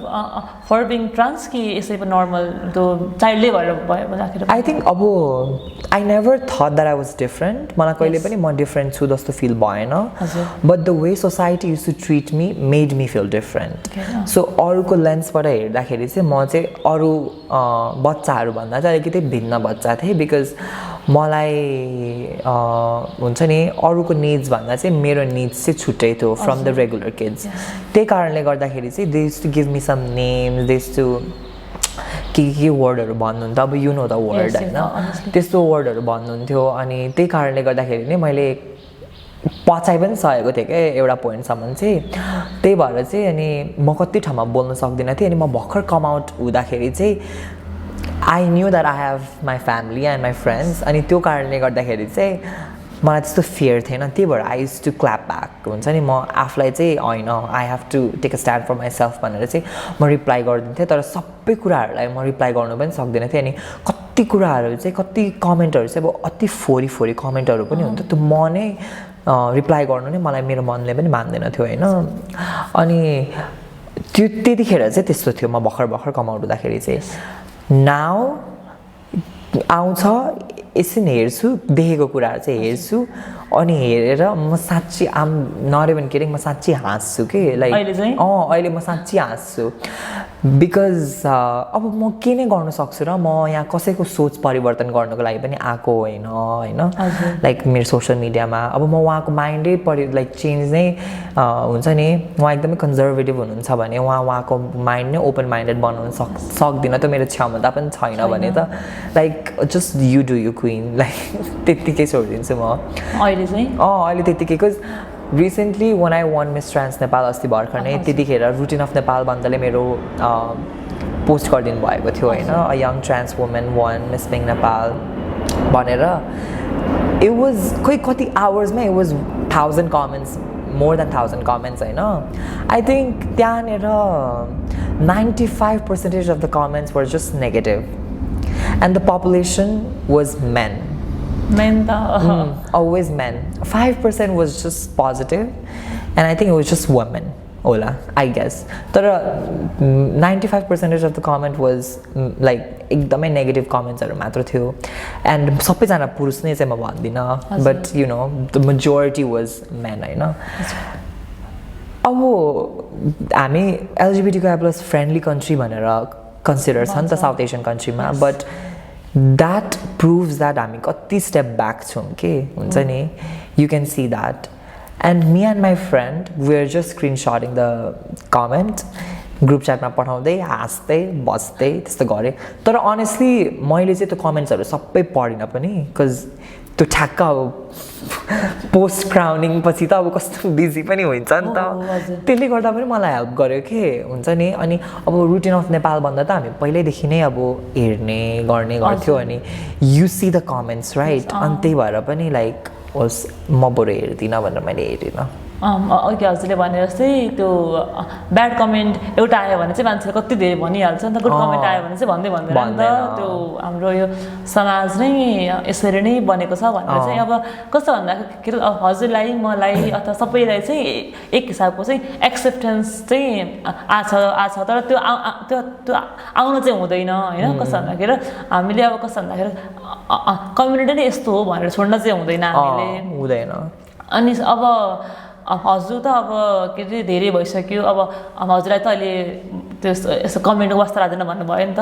फर बिङ ट्रान्स कि यसै पनि नर्मल त्यो चाइल्डले भएर भयो आई थिङ्क अब I never thought that I was different मलाई कहिले पनि म डिफरेन्ट छु जस्तो फिल भएन but the way society use to treat me made me feel different so अरूको लेन्सबाट हेर्दाखेरि चाहिँ म चाहिँ अरू बच्चाहरूभन्दा चाहिँ अलिकति भिन्न बच्चा थिएँ बिकज मलाई हुन्छ नि अरूको निड्स भन्दा चाहिँ मेरो निड्स चाहिँ छुट्टै थियो फ्रम द रेगुलर किड्स त्यही कारणले गर्दाखेरि चाहिँ they use to give me some names they use to के वर्डहरू भन्नुहुन्थ्यो अब यु नो द वर्ड होइन त्यस्तो वर्डहरू भन्नुहुन्थ्यो अनि त्यही कारणले गर्दाखेरि नै मैले पचाइ पनि सकेको थिएँ क्या एउटा पोइन्टसम्म चाहिँ त्यही भएर चाहिँ अनि म कति ठाउँमा बोल्न सक्दिनँ थिएँ अनि म भर्खर कम आउट हुँदाखेरि चाहिँ I knew that I have my family and my friends अनि त्यो कारणले गर्दाखेरि चाहिँ मलाई त्यस्तो फियर थिएन त्यही भएर I use to clap back हुन्छ नि म आफूलाई चाहिँ होइन I have to take a stand for myself भनेर चाहिँ म रिप्लाई गरिदिन्थेँ तर सबै कुराहरूलाई म रिप्लाई गर्नु पनि सक्दिनँ थिएँ अनि कति कुराहरू चाहिँ कति कमेन्टहरू चाहिँ अब अति फोरी कमेन्टहरू पनि हुन्थ्यो त्यो म नै रिप्लाई गर्नु नै मलाई मेरो मनले पनि मान्दैन थियो होइन अनि त्यतिखेर चाहिँ त्यस्तो थियो म भर्खर कमाउट हुँदाखेरि चाहिँ नाउ आउँछ एकछिन हेर्छु देखेको कुराहरू चाहिँ हेर्छु अनि हेरेर म साँच्ची आम नट इभन किडिङ म साँच्ची हाँस्छु कि लाइक अहिले म साँच्ची हाँस्छु बिकज अब म के नै गर्न सक्छु र म यहाँ कसैको सोच परिवर्तन गर्नको लागि पनि आएको होइन लाइक मेरो सोसियल मिडियामा अब म उहाँको माइन्डै लाइक चेन्ज नै हुन्छ नि उहाँ एकदमै कन्जर्भेटिभ हुनुहुन्छ भने उहाँको माइन्ड नै ओपन माइन्डेड बनाउनु सक्दिनँ त मेरो क्षमता पनि छैन भने त like just you do you queen like त्यत्तिकै छोडिदिन्छु म अहिले त्यत्तिकै because recently won I won miss trans Nepal अस्ति भर्खर नै त्यतिखेर रुटिन अफ नेपाल भन्दाले मेरो पोस्ट गरिदिनु भएको थियो होइन a young trans women won Miss Pink Nepal भनेर इट वाज खोइ कति आवर्समा it was 1000 comments more than 1000 comments होइन आई थिङ्क त्यहाँनिर 95% of the comments were just negative and the population was men. Always men. 5% was just positive and I think it was just women. Ola, I guess. But 95% of the comment was like एकदमै negative comments हरु मात्र थियो and सबैजना पुरुष नै चाहिँ म भन्दिनँ but you know the majority was men हैन अब हामी LGBTQIA+ friendly country भनेर consider छ नि त साउथ एसियन कन्ट्रीमा but that proves that हामी कति step back छौँ के हुन्छ नि you can see that and me and my friend we are just screenshotting the comment group च्याटमा पठाउँदै हाँस्दै बस्दै त्यस्तो गरेँ तर अनेस्टली मैले चाहिँ त्यो कमेन्ट्सहरू सबै पढिनँ पनि बिकज त्यो ठ्याक्क अब पोस्ट क्राउनिङ पछि त अब कस्तो बिजी पनि हुन्छ नि त त्यसले गर्दा पनि मलाई हेल्प गर्यो के हुन्छ नि अनि अब रुटिन अफ नेपाल भन्दा त हामी पहिल्यैदेखि नै अब हेर्ने गर्ने गर्थ्यो अनि you see the comments right अनि त्यही भएर पनि लाइक होस् म बरु हेर्दिनँ भनेर मैले हेरिनँ अघि हजुरले भने जस्तै त्यो ब्याड कमेन्ट एउटा आयो भने चाहिँ मान्छेले कति धेरै भनिहाल्छ नि त गुड कमेन्ट आयो भने चाहिँ भन्दै भन्दैन नि त त्यो हाम्रो यो समाज नै यसरी नै बनेको छ भनेर चाहिँ अब कस्तो भन्दाखेरि हजुरलाई मलाई अथवा सबैलाई चाहिँ एक हिसाबको चाहिँ एक्सेप्टेन्स चाहिँ आछ तर त्यो आउन चाहिँ हुँदैन होइन कस्तो भन्दाखेरि हामीले अब कस्तो भन्दाखेरि कम्युनिटी नै यस्तो हो भनेर छोड्न चाहिँ हुँदैन हुँदैन अनि अब हजुर त अब के अरे धेरै भइसक्यो अब हजुरलाई त अहिले त्यो यस्तो कमेन्ट वास्ता लाग्दैन भन्नुभयो नि त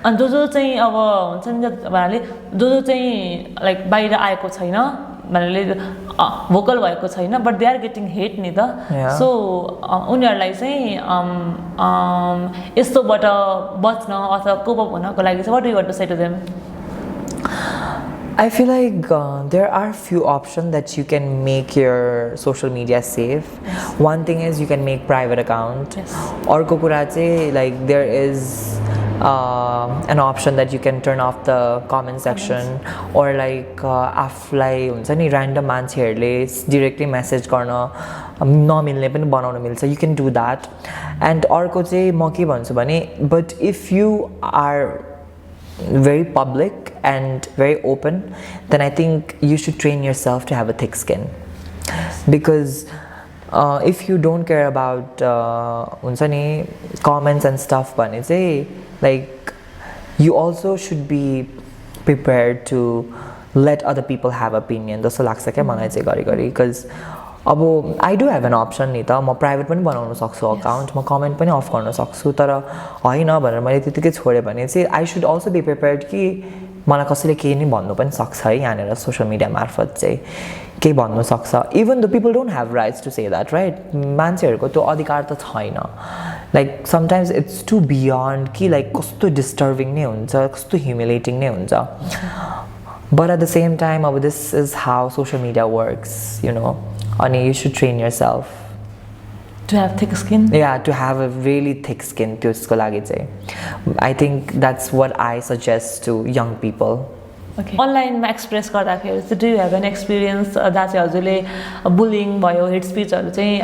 अनि जो चाहिँ अब हुन्छ नि भन्नाले जो चाहिँ लाइक बाहिर आएको छैन भन्नाले भोकल भएको छैन but they are getting hate नि त सो उनीहरूलाई चाहिँ यस्तोबाट बच्न अथवा कोप अप हुनको लागि चाहिँ what do want to say to them I feel like there are few options that you can make your social media safe. Yes. One thing is you can make private account. Yes. Arko kura chahi like there is an option that you can turn off the comment section or like aflai huncha ni random मान्छेहरुले directly message गर्न नमिल्ने पनि बनाउन मिल्छ. You can do that. And अर्को चाहिँ म के भन्छु भने but if you are very public and very open then I think you should train yourself to have a thick skin because if you don't care about huncha ni comments and stuff bhane chai like you also should be prepared to let other people have opinion jasto लाग्छ के मलाई चाहिँ घरिघरि because अब I do have an option नि त म प्राइभेट पनि बनाउन सक्छु अकाउन्ट म कमेन्ट पनि अफ गर्न सक्छु तर होइन भनेर मैले त्यतिकै छोडेँ भने चाहिँ I should also be prepared कि मलाई कसैले केही नि भन्नु पनि सक्छ है यहाँनिर सोसियल मिडिया मार्फत चाहिँ केही भन्नु सक्छ even the people don't have rights to say that right मान्छेहरूको त्यो अधिकार त छैन like sometimes it's too beyond कि लाइक कस्तो डिस्टर्बिङ नै हुन्छ कस्तो ह्युमिलेटिङ नै हुन्छ but at the same time अब this is how social media works you know and you should train yourself to have thick skin. Yeah, to have a really thick skin त्यसको लागि चाहिँ I think that's what I suggest to young people. Okay. Online express गर्दाखेरि चाहिँ do you have an experience जहाँ चाहिँ हजुरले बुलिङ भयो हेट स्पिचहरू चाहिँ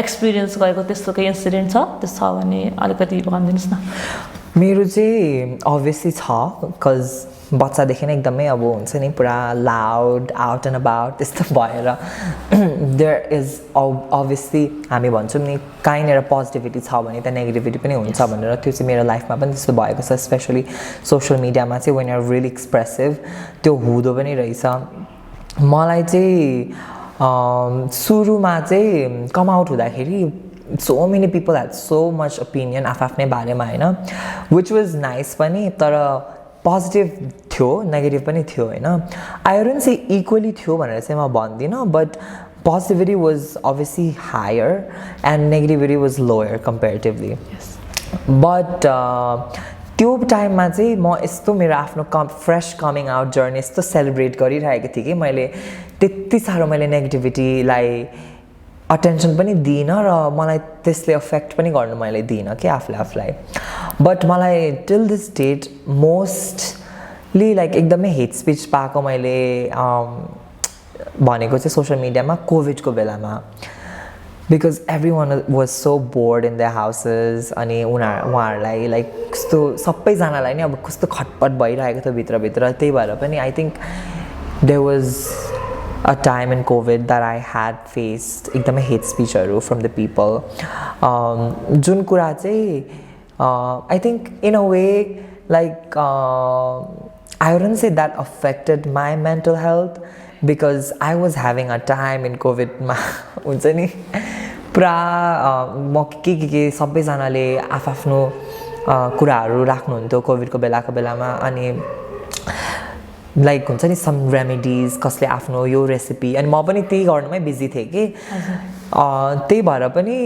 एक्सपिरियन्स गरेको त्यस्तो केही इन्सिडेन्ट छ त्यस्तो छ भने अलिकति भनिदिनुहोस् न मेरो चाहिँ अभियसली छ बिकज बच्चादेखि नै एकदमै अब हुन्छ नि पुरा लाउड आउट एन्ड अबाउट त्यस्तो भएर देयर इज अभियसली हामी भन्छौँ नि कहीँनिर पोजिटिभिटी छ भने त्यहाँ नेगेटिभिटी पनि हुन्छ भनेर त्यो चाहिँ मेरो लाइफमा पनि त्यस्तो भएको छ स्पेसली सोसियल मिडियामा चाहिँ वेन आर रियली एक्सप्रेसिभ त्यो हुँदो पनि रहेछ मलाई चाहिँ सुरुमा चाहिँ कम आउट हुँदाखेरि so many people had so much opinion आफ्नै बारेमा हैन which was nice पनि तर पोजिटिभ थियो नेगेटिभ पनि थियो हैन I wouldn't say equally थियो भनेर चाहिँ म भन्दिनँ but positivity was obviously higher and negativity was lower comparatively but त्यो टाइममा चाहिँ म यस्तो मेरो आफ्नो फ्रेश कमिङ आउट जर्नी यस्तो सेलिब्रेट गरिरहेको थिएँ कि मैले त्यति साह्रो मैले नेगेटिभिटीलाई अटेन्सन पनि दिइनँ र मलाई त्यसले अफेक्ट पनि गर्नु मैले दिइनँ कि आफूलाई बट मलाई till this date mostly like एकदमै हेट स्पिच पाएको मैले भनेको चाहिँ सोसियल मिडियामा कोभिडको बेलामा because everyone was so bored in their houses अनि उहाँहरूलाई लाइक कस्तो सबैजनालाई नै अब कस्तो खटपट भइरहेको थियो भित्रभित्र त्यही भएर पनि I think there was a time in COVID that I had faced एकदमै hate speechहरू from the people जुन कुरा चाहिँ I think in a way like I wouldn't say that affected my mental health because I was having a time in COVID मा हुन्छ नि पुरा म के सबैजनाले आफ्नो कुराहरू राख्नुहुन्थ्यो कोभिडको बेलामा अनि लाइक हुन्छ नि सम रेमेडिज कसले आफ्नो यो रेसिपी अनि म पनि त्यही गर्नुमै बिजी थिएँ कि त्यही भएर पनि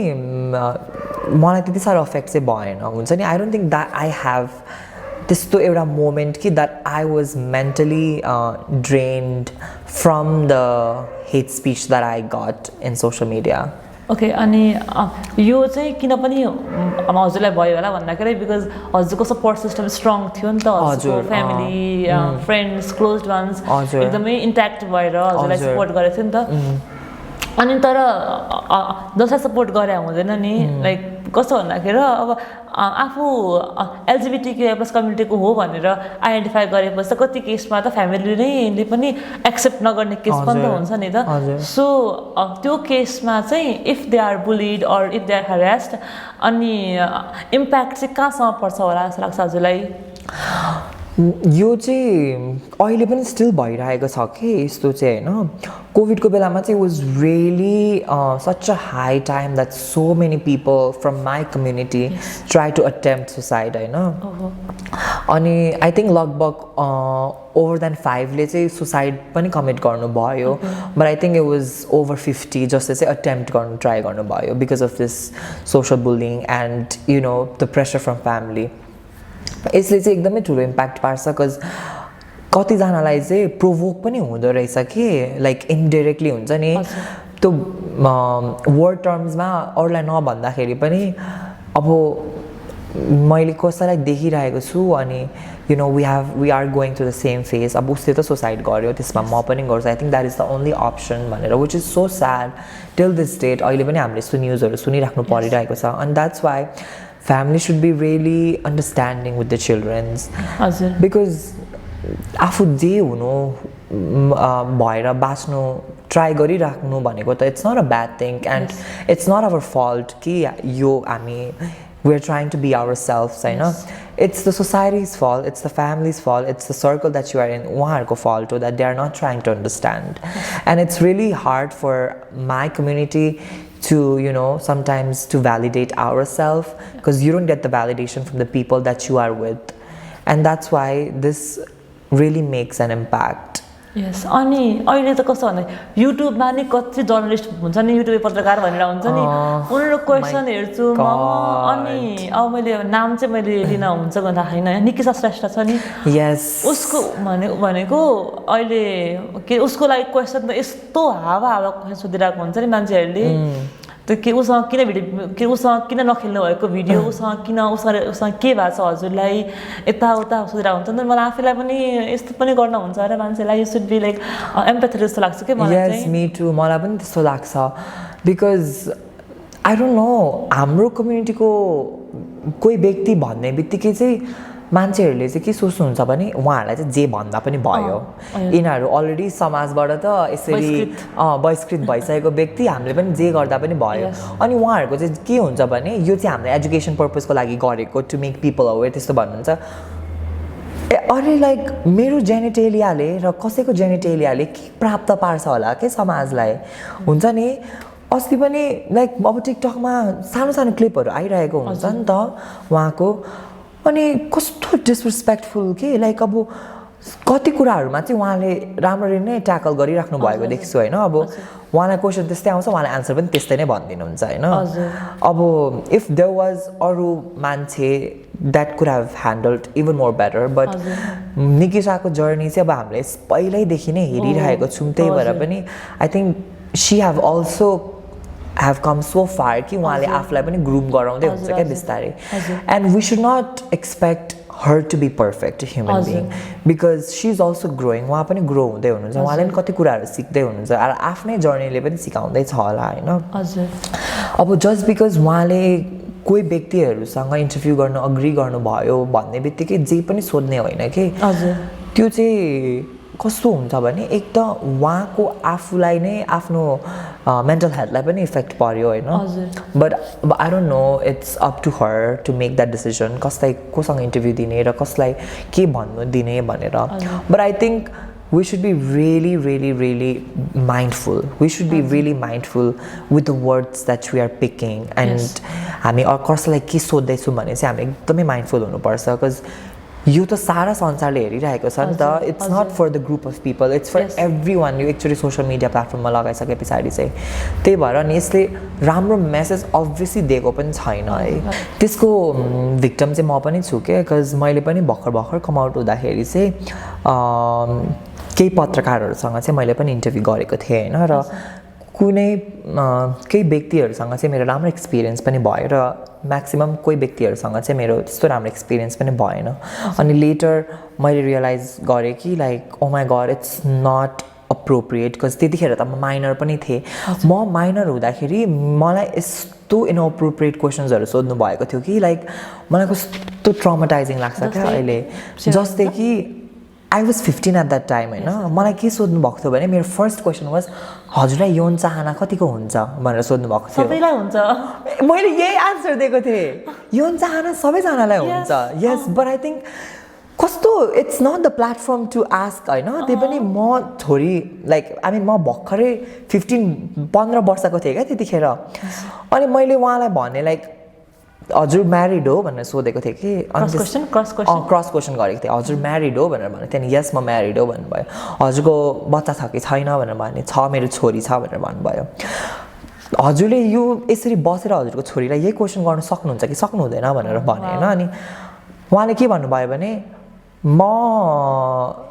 मलाई त्यति साह्रो अफेक्ट चाहिँ भएन हुन्छ नि I don't think that I have त्यस्तो एउटा मोमेन्ट कि that I was mentally drained from the hate speech that I got in social media okay अनि यो चाहिँ किन पनि हजुरलाई भयो होला भन्दाखेरि बिकज हजुरको सपोर्ट सिस्टम स्ट्रङ थियो नि त हजुरको फ्यामिली फ्रेन्ड्स क्लोज वान्स एकदमै इन्ट्याक्ट भएर हजुरलाई सपोर्ट गरेको थियो नि त अनि तर जसलाई सपोर्ट गरे हुँदैन नि लाइक कस्तो भन्दाखेरि अब आफू LGBTQIA+ कम्युनिटीको हो भनेर आइडेन्टिफाई गरेपछि त कति केसमा त फ्यामिलीले पनि एक्सेप्ट नगर्ने केस पनि त हुन्छ नि त सो त्यो केसमा चाहिँ if they are bullied or if they are harassed अनि इम्प्याक्ट चाहिँ कहाँसम्म पर्छ होला जस्तो लाग्छ हजुरलाई यो चाहिँ अहिले पनि स्टिल भइरहेको छ कि यस्तो चाहिँ हैन कोभिडको बेलामा चाहिँ was really such a high time that so many people from my community try to attempt suicide हैन अनि आई थिङ्क लगभग ओभर देन 5ले चाहिँ सुसाइड पनि कमिट गर्नुभयो but I think it was over 50 जसले चाहिँ अटेम्प्ट गर्नु ट्राई गर्नुभयो because of this social bullying and you know the pressure from family यसले चाहिँ एकदमै ठुलो इम्प्याक्ट पार्छ बिकज कतिजनालाई चाहिँ प्रोभोक पनि हुँदो रहेछ कि लाइक इन्डाइरेक्टली हुन्छ नि त्यो वर्ड टर्म्समा अरूलाई नभन्दाखेरि पनि अब मैले कसैलाई देखिरहेको छु अनि you know we are going to the same phase अब उसले त सुसाइड गर्यो त्यसमा म पनि गर्छु I think that is the only option भनेर which is so sad till this date अहिले पनि हामीले यस्तो न्युजहरू सुनिराख्नु परिरहेको छ अनि that's why family should be really understanding with the children's because आफू जे हुनु भएर बाँच्नु ट्राई गरिराख्नु भनेको त it's not a bad thing and it's not our fault कि यो हामी we are trying to be ourselves हैन it's the society's fault it's the family's fault it's the circle that you are in उहाँहरुको fault हो that they are not trying to understand and it's really hard for my community to you know sometimes to validate ourselves because you don't get the validation from the people that you are with and that's why this really makes an impact yes अनि अहिले त कस्तो भन्दा युट्युबमा नि कति जर्नलिस्ट हुन्छ नि युट्युब पत्रकार भनेर हुन्छ नि उनीहरु क्वेशन हेर्छु म अनि अब मैले नाम चाहिँ मैले लिन हुन्छ भन्दा हैन निकिता श्रेष्ठ छ नि यस उसको भनेको अहिले के उसको लागि क्वेशन त यस्तो हावा क्वेशन सोधिरहेको हुन्छ नि मान्छेहरुले त के उसँग किन भिडियो के उसँग किन नखेल्नु भएको भिडियो उसँग किन उसँग के भएको छ हजुरलाई यता उता सोधिरहेको हुन्छ नि मलाई आफैलाई पनि यस्तो पनि गर्न हुन्छ र मान्छेलाई you should be like empathetic जस्तो लाग्छ के मलाई चाहिँ यस मी टु मलाई पनि त्यस्तो लाग्छ बिकज आई डोन्ट नो हाम्रो कम्युनिटीको कोही व्यक्ति भन्ने बित्तिकै चाहिँ मान्छेहरूले चाहिँ के सोच्नुहुन्छ भने उहाँहरूलाई चाहिँ जे भन्दा पनि भयो यिनीहरू अलरेडी समाजबाट त यसरी बहिष्कृत भइसकेको व्यक्ति हामीले पनि जे गर्दा पनि भयो अनि उहाँहरूको चाहिँ के हुन्छ भने यो चाहिँ हामीले एजुकेसन पर्पजको लागि गरेको टु मेक पिपल अवेर त्यस्तो भन्नुहुन्छ अरे लाइक मेरो जेनिटेलियाले र कसैको जेनिटेलियाले के प्राप्त पार्छ होला के समाजलाई हुन्छ नि अस्ति पनि लाइक अब टिकटकमा सानो सानो क्लिपहरू आइरहेको हुन्छ नि त उहाँको अनि कस्तो डिसरेस्पेक्टफुल के लाइक अब कति कुराहरूमा चाहिँ उहाँले राम्ररी नै ट्याकल गरिराख्नु भएको देख्छु होइन अब उहाँलाई क्वेसन त्यस्तै आउँछ उहाँले आन्सर पनि त्यस्तै नै भनिदिनुहुन्छ होइन अब इफ देयर वाज अरू मान्छे that could have handled even more better but निकिसाको जर्नी चाहिँ अब हामीले पहिल्यैदेखि नै हेरिरहेको छौँ त्यही भएर पनि I think C have also have come so far कि उहाँले आफूलाई पनि ग्रुम गराउँदै हुन्छ क्या बिस्तारै and we should not expect her to be perfect human being because she is also growing उहाँ पनि ग्रो हुँदै हुनुहुन्छ उहाँले पनि कति कुराहरू सिक्दै हुनुहुन्छ र आफ्नै जर्नीले पनि सिकाउँदै छ होला होइन अब जस्ट बिकज उहाँले कोही व्यक्तिहरूसँग इन्टरभ्यू गर्न अग्री गर्नुभयो भन्ने बित्तिकै जे पनि सोध्ने होइन कि त्यो चाहिँ कस्तो हुन्छ भने एक त उहाँको आफूलाई नै आफ्नो मेन्टल हेल्थलाई पनि इफेक्ट पर्यो होइन but I don't know it's up to her to make that decision कसलाई कोसँग इन्टरभ्यू दिने र कसलाई के भन्नु दिने भनेर but I think we should be really, really, really mindful. We should be really mindful with the words that we are picking. And हामी कसैलाई के सोध्दैछौँ भने चाहिँ हामी एकदमै माइन्डफुल हुनुपर्छ बिकज यो त सारा संसारले हेरिरहेको छ नि त it's not for the group of people it's for everyone यो एक्चुअली सोसियल मिडिया प्लेटफर्ममा लगाइसके पछाडि चाहिँ त्यही भएर अनि यसले राम्रो मेसेज अभियसली दिएको पनि छैन है त्यसको भिक्टम चाहिँ म पनि छु क्या बिकज मैले पनि भर्खर कम आउट हुँदाखेरि चाहिँ केही पत्रकारहरूसँग चाहिँ मैले पनि इन्टरभ्यू गरेको थिएँ होइन र कुनै केही व्यक्तिहरूसँग चाहिँ मेरो राम्रो एक्सपिरियन्स पनि भयो र म्याक्सिमम् कोही व्यक्तिहरूसँग चाहिँ मेरो त्यस्तो राम्रो एक्सपिरियन्स पनि भएन अनि लेटर मैले रियलाइज गरेँ कि like oh my god it's not appropriate because त्यतिखेर त म माइनर पनि थिएँ म माइनर हुँदाखेरि मलाई यस्तो इनअप्रोप्रिएट क्वेसन्सहरू सोध्नु भएको थियो कि लाइक मलाई कस्तो ट्रमाटाइजिङ लाग्छ क्या अहिले जस्तै कि I was 15 at that time होइन मलाई के सोध्नु भएको थियो भने मेरो फर्स्ट क्वेसन वाज हजुरलाई यौन चाहना कतिको हुन्छ भनेर सोध्नु भएको थियो सबैलाई हुन्छ मैले यही आन्सर दिएको थिएँ यौन चाहना सबैजनालाई हुन्छ यस बट आई थिङ्क कस्तो it's not the platform to ask होइन त्यही पनि म छोरी लाइक आई मिन म भर्खरै 15 वर्षको थिएँ क्या त्यतिखेर अनि मैले उहाँलाई भने लाइक हजुर म्यारिड हो भनेर सोधेको थिएँ कि क्रस क्वेसन गरेको थिएँ हजुर म्यारिड हो भनेर भनेको थिएँ अनि यस म म्यारिड हो भन्नुभयो हजुरको बच्चा छ कि छैन भनेर भने छ मेरो छोरी छ भनेर भन्नुभयो हजुरले यो यसरी बसेर हजुरको छोरीलाई यही क्वेसन गर्न सक्नुहुन्छ कि सक्नु हुँदैन भनेर भने होइन अनि उहाँले के भन्नुभयो भने म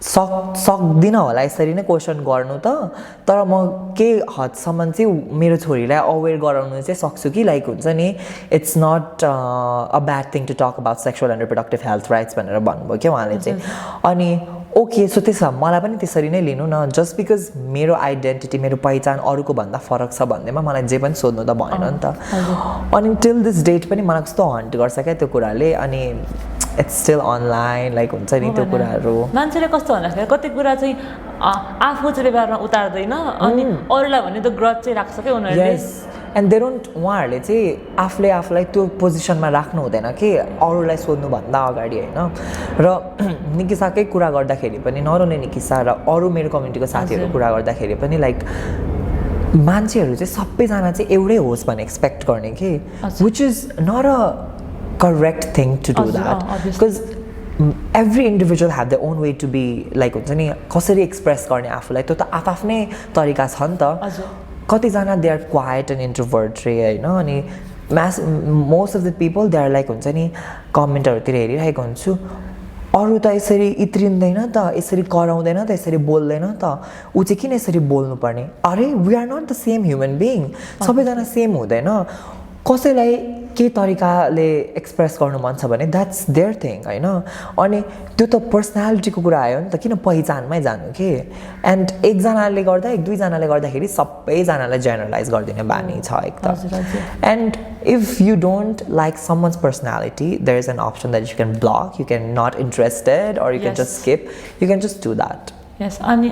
सक्दिनँ होला यसरी नै क्वेसन गर्नु त तर म के हदसम्म चाहिँ मेरो छोरीलाई अवेर गराउनु चाहिँ सक्छु कि लाइक हुन्छ नि it's not a bad thing to talk about sexual and reproductive health rights भनेर भन्नुभयो क्या उहाँले चाहिँ अनि ओके सो त्यसो मलाई पनि त्यसरी नै लिनु न जस्ट बिकज मेरो आइडेन्टिटी मेरो पहिचान अरूको भन्दा फरक छ भन्दैमा मलाई जे पनि सोध्नु त भएन नि त अनि टिल दिस डेट पनि मलाई कस्तो हन्ट गर्छ क्या त्यो कुराले अनि इट्स स्टिल अनलाइन लाइक हुन्छ नि त्यो कुराहरू मान्छेले कस्तो भन्दाखेरि कति कुरा चाहिँ आफू चाहिँ व्यवहारमा उतार्दैन अनि अरूलाई भने त ग्रज चाहिँ राख्छ क्या उनीहरूले एन्ड दे डोन्ट उहाँहरूले चाहिँ आफूलाई त्यो पोजिसनमा राख्नु हुँदैन कि अरूलाई सोध्नुभन्दा अगाडि होइन र निकिसाकै कुरा गर्दाखेरि पनि नरुने निकिसा र अरू मेरो कम्युनिटीको साथीहरूको कुरा गर्दाखेरि पनि लाइक मान्छेहरू चाहिँ सबैजना चाहिँ एउटै होस् भन्ने एक्सपेक्ट गर्ने कि which is not a correct thing to do that because every individual have their own way to be like हुन्छ नि कसरी एक्सप्रेस गर्ने आफूलाई त्यो त आफ्नै तरिका छ नि त कतिजना they are quiet and introvert रे होइन अनि most of the people they are like हुन्छ नि कमेन्टहरूतिर हेरिरहेको हुन्छु अरू त यसरी इत्रिँदैन त यसरी कराउँदैन त यसरी बोल्दैन त ऊ चाहिँ किन यसरी बोल्नुपर्ने अरे we are not the same human being सबैजना सेम हुँदैन कसैलाई के तरिकाले एक्सप्रेस गर्नु मन छ भने द्याट्स देयर थिङ होइन अनि त्यो त पर्सनालिटीको कुरा आयो नि त किन पहिचानमै जानु के एन्ड एकजनाले गर्दा दुईजनाले गर्दाखेरि सबैजनालाई जेनरलाइज गरिदिने बानी छ एक त and if you don't like someone's personality there is an option that you can block you can not interested or you can just skip you can just do that yes अनि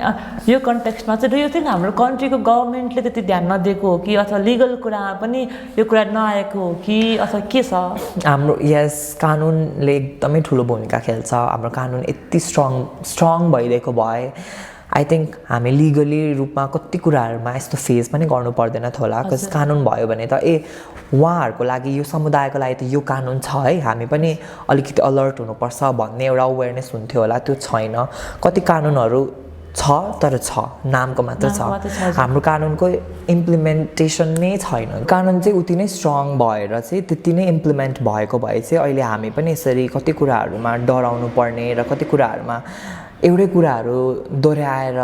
यो कन्टेक्स्टमा चाहिँ डु यु थिङ्क हाम्रो कन्ट्रीको गभर्मेन्टले त्यति ध्यान नदिएको हो कि अथवा लिगल कुरामा पनि यो कुरा नआएको हो कि अथवा के छ हाम्रो यस कानुनले एकदमै ठुलो भूमिका खेल्छ हाम्रो कानुन यति स्ट्रङ भइदिएको भए आई थिङ्क हामी लिगली रूपमा कति कुराहरूमा यस्तो फेस पनि गर्नु पर्दैन थियो होला बिकज कानुन भयो भने त उहाँहरूको लागि यो समुदायको लागि त यो कानुन छ है हामी पनि अलिकति अलर्ट हुनुपर्छ भन्ने एउटा अवेरनेस हुन्थ्यो होला त्यो छैन कति कानुनहरू छ तर छ नामको मात्र छ हाम्रो कानुनको इम्प्लिमेन्टेसन नै छैन कानुन चाहिँ उति नै स्ट्रङ भएर चाहिँ त्यति नै इम्प्लिमेन्ट भएको भए चाहिँ अहिले हामी पनि यसरी कति कुराहरूमा डराउनु पर्ने र कति कुराहरूमा एउटै कुराहरू दोहोऱ्याएर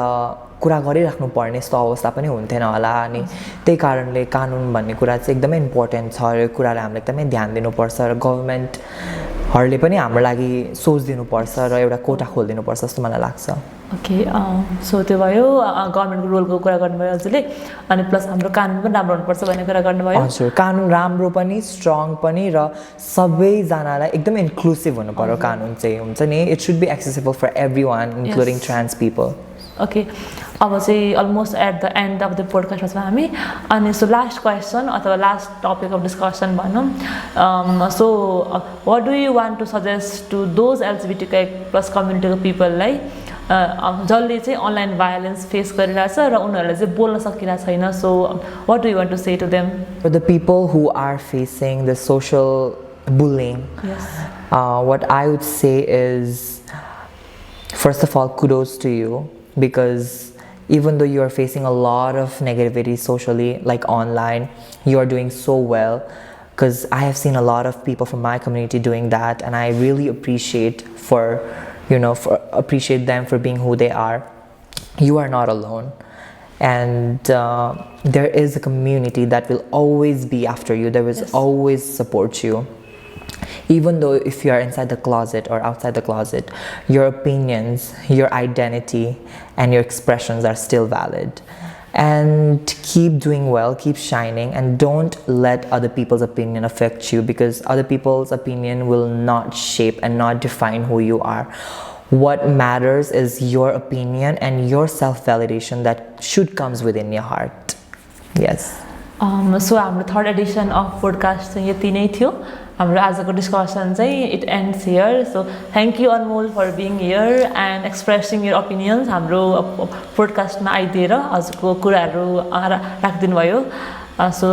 कुरा गरिराख्नु पर्ने यस्तो अवस्था पनि हुन्थेन होला अनि त्यही कारणले कानुन भन्ने कुरा चाहिँ एकदमै इम्पोर्टेन्ट छ यो कुरालाई हामीले एकदमै ध्यान दिनुपर्छ र गभर्मेन्टहरूले पनि हाम्रो लागि सोचिदिनुपर्छ र एउटा कोटा खोलिदिनुपर्छ जस्तो मलाई लाग्छ ओके सो त्यो भयो गभर्मेन्टको रोलको कुरा गर्नुभयो हजुरले अनि प्लस हाम्रो कानुन पनि राम्रो हुनुपर्छ भन्ने कुरा गर्नुभयो हजुर कानुन राम्रो पनि स्ट्रङ पनि र सबैजनालाई एकदम इन्क्लुसिभ हुनु पर्यो कानुन चाहिँ हुन्छ नि it should be accessible for everyone including trans people okay अब चाहिँ almost at the end of the पोडकास्टमा छौँ हामी अनि सो लास्ट क्वेसन अथवा लास्ट टपिक अफ डिस्कसन भनौँ so what do you want to suggest to those LGBTQ plus कम्युनिटीको पिपललाई जसले चाहिँ अनलाइन भायोलेन्स फेस गरिरहेछ र उनीहरूले चाहिँ बोल्न सकिरहेको छैन so what do you want to say to them for the people who are facing the social bullying what I would say is first of all kudos to you because even though you are facing a lot of negativity socially like online you are doing so well because I have seen a lot of people from my community doing that and I really appreciate appreciate them for being who they are. You are not alone and there is a community that will always be after you. There will always support you. Even though if you are inside the closet or outside the closet, your opinions, your identity and your expressions are still valid. And keep doing well, keep shining, and don't let other people's opinion affect you because other people's opinion will not shape and not define who you are. What matters is your opinion and your self-validation that should comes within your heart. Yes. So हाम्रो थर्ड एडिसन अफ पोडकास्ट चाहिँ यति नै थियो हाम्रो आजको डिस्कसन चाहिँ it ends here so thank you Anmol for being here and expressing your opinions हाम्रो पोडकास्टमा आइदिएर हजुरको कुराहरू राखिदिनु भयो so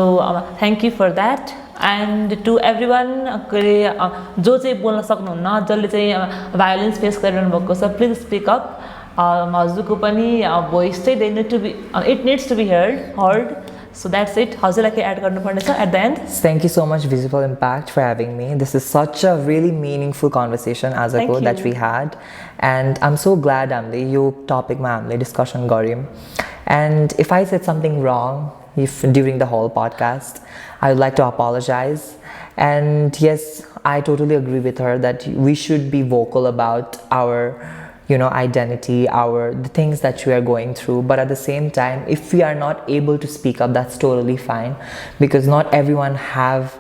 thank you for that and to everyone जो चाहिँ बोल्न सक्नुहुन्न जसले चाहिँ भायोलेन्स फेस गरिरहनु भएको छ प्लिज स्पिक अप हजुरको पनि भोइस चाहिँ they need to be it needs to be heard So that's it. हजुरलाई के एड गर्नुपर्ने छ at the end? Thank you so much Visible Impact for having me. This is such a really meaningful conversation आजको that we had and I'm so glad हामीले यो टपिकमा हामीले डिस्कसन गऱ्यौँ and if I said something wrong during the whole podcast I would like to apologize and yes I totally agree with her that we should be vocal about our identity, the things that we are going through. But at the same time, if we are not able to speak up, that's totally fine. Because not everyone have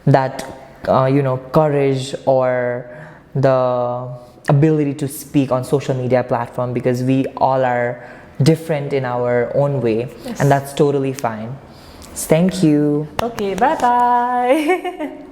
that, courage or the ability to speak on social media platform because we all are different in our own way. Yes. And that's totally fine. Thank you. Okay, bye-bye.